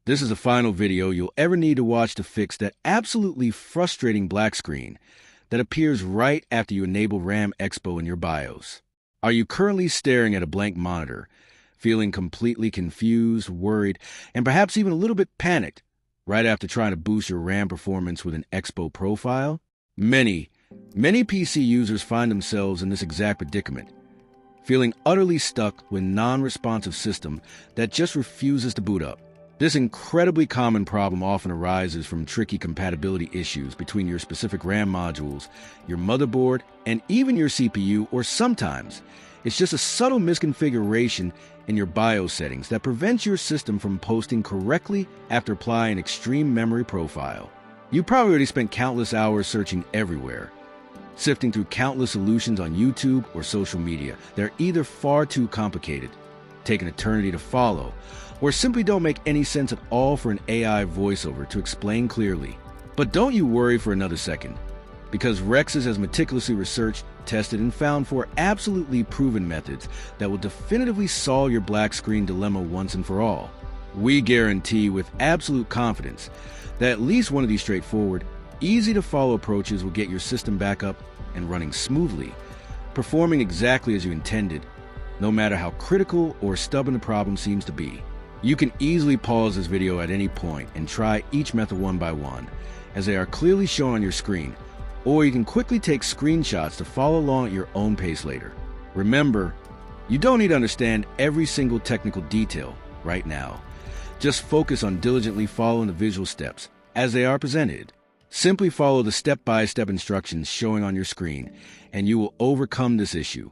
This is the final video you'll ever need to watch to fix that absolutely frustrating black screen that appears right after you enable RAM EXPO in your BIOS. Are you currently staring at a blank monitor, feeling completely confused, worried, and perhaps even a little bit panicked right after trying to boost your RAM performance with an EXPO profile? Many PC users find themselves in this exact predicament, feeling utterly stuck with a non-responsive system that just refuses to boot up. This incredibly common problem often arises from tricky compatibility issues between your specific RAM modules, your motherboard, and even your CPU, or sometimes it's just a subtle misconfiguration in your BIOS settings that prevents your system from posting correctly after applying an extreme memory profile. You probably already spent countless hours searching everywhere, sifting through countless solutions on YouTube or social media. They're either far too complicated, take an eternity to follow, or simply don't make any sense at all for an AI voiceover to explain clearly. But don't you worry for another second, because Rexus has meticulously researched, tested, and found 4 absolutely proven methods that will definitively solve your black screen dilemma once and for all. We guarantee with absolute confidence that at least one of these straightforward, easy-to-follow approaches will get your system back up and running smoothly, performing exactly as you intended, no matter how critical or stubborn the problem seems to be. You can easily pause this video at any point and try each method one by one, as they are clearly shown on your screen, or you can quickly take screenshots to follow along at your own pace later. Remember, you don't need to understand every single technical detail right now. Just focus on diligently following the visual steps as they are presented. Simply follow the step-by-step instructions showing on your screen, and you will overcome this issue.